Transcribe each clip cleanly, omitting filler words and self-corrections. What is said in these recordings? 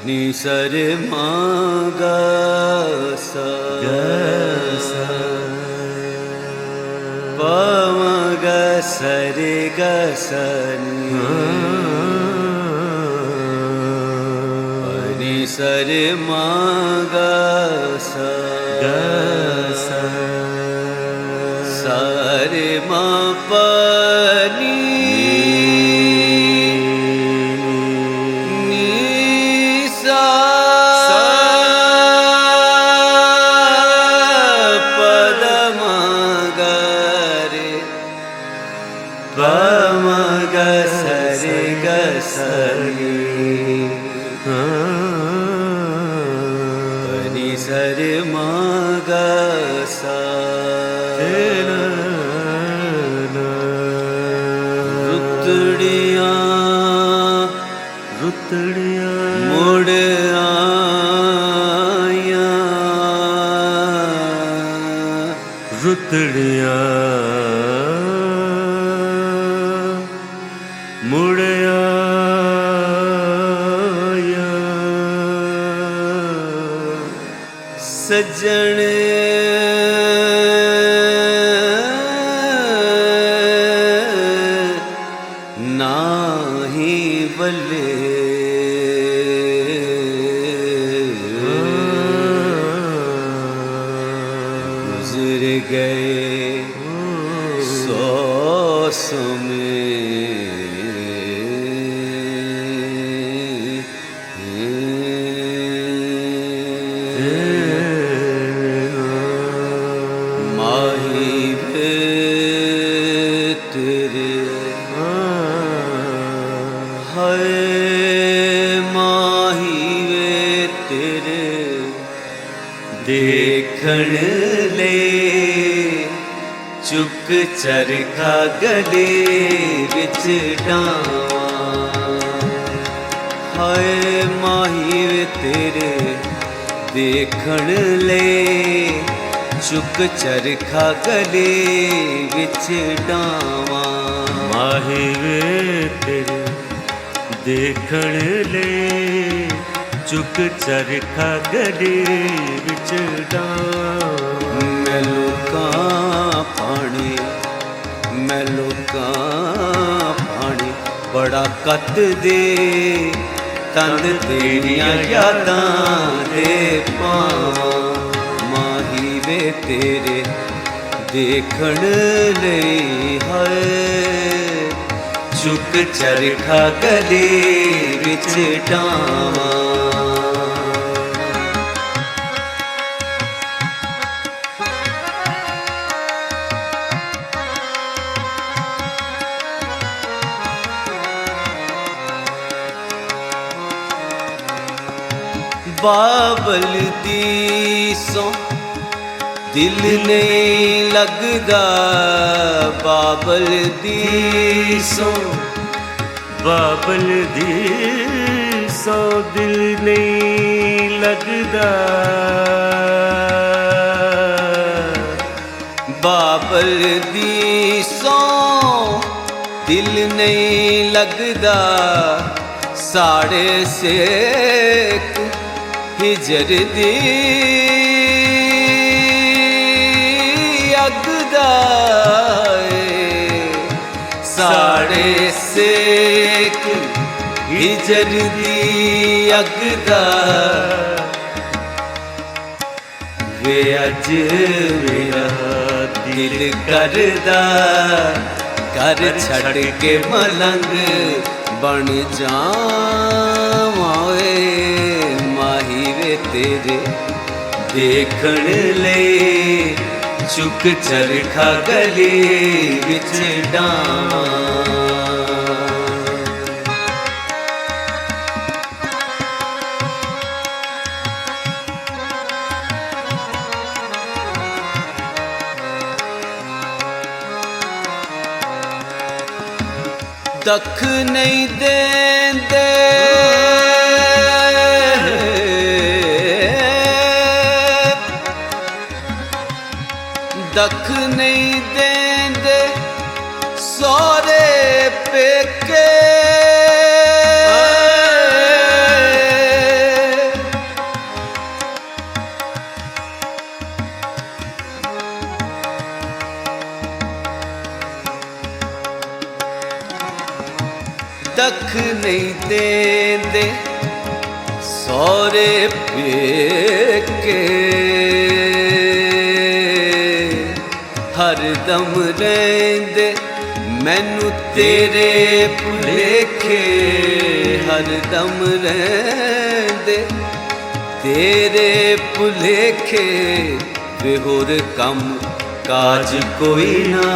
नि सर मा गा सा प म ग स रे ग स नि प नि सर मा गा सा सा रे मा प नि नि सर मा गा सा रुतड़िया मुड़ आया रुतड़िया मुड़ आया सजन नाही बले गुजर गए 100 समय देखण ले चुक चरखा गले विच डावां हाय माही वे तेरे देखण ले चुक चरखा गले विच डावां माही वे तेरे देखण ले चुक चरखा गले विच डावां मैं लुकां पानी बड़ा कत दे तंद तेरियां यादां दे पावां माही वे तेरे देखण लई हाय चुक चरखा गले विच डावां बाबल दी सो दिल नहीं लगदा बाबल दी सो बाबल दी सो दिल नहीं लगदा बाबल दी सो दिल नहीं लगदा साढ़े सेक हिजर दी अगदा साढ़े सेक हिजर दी अगदा वे अज मेरा दिल करदा कर छड़ के मलंग बन जावां माही वे तेरे देखण ले चुक चरखा गले विच डावां दख नहीं देंदे दख नहीं देंदे सौरे पेके ਤੱਕ ਨਹੀਂ ਦੇਂਦੇ ਸਹੁਰੇ ਪੇਕੇ ਹਰਦਮ ਰਹਿੰਦੇ ਮੈਨੂੰ ਤੇਰੇ ਭੁਲੇਖੇ ਹਰਦਮ ਰਹਿੰਦੇ ਤੇਰੇ ਭੁਲੇਖੇ ਵੇ ਹੋਰ ਕੰਮ ਕਾਜ ਕੋਈ ਨਾ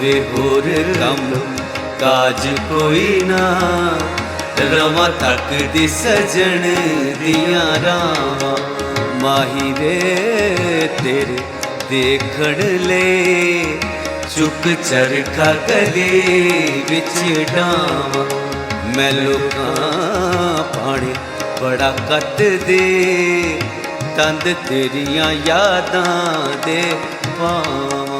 ਵੇ ਹੋਰ ਕੰਮ ਕਾਜ ਕੋਈ ਨਾ ਰਵਾਂ ਤੱਕ ਦੀ ਸਜਣ ਦੀਆਂ ਰਾਵਾਂ ਮਾਹੀ ਵੇ ਤੇਰੇ ਦੇਖਣ ਲੈ ਚੁੱਕ ਚਰਖਾ ਗਲੇ ਵਿੱਚ ਡਾਵਾਂ ਮੈਂ ਲੋਕਾਂ ਪਾਣੀ ਬੜਾ ਕੱਟ ਦੇ ਤੰਦ ਤੇਰੀਆਂ ਯਾਦਾਂ ਦੇ ਪਾਵਾਂ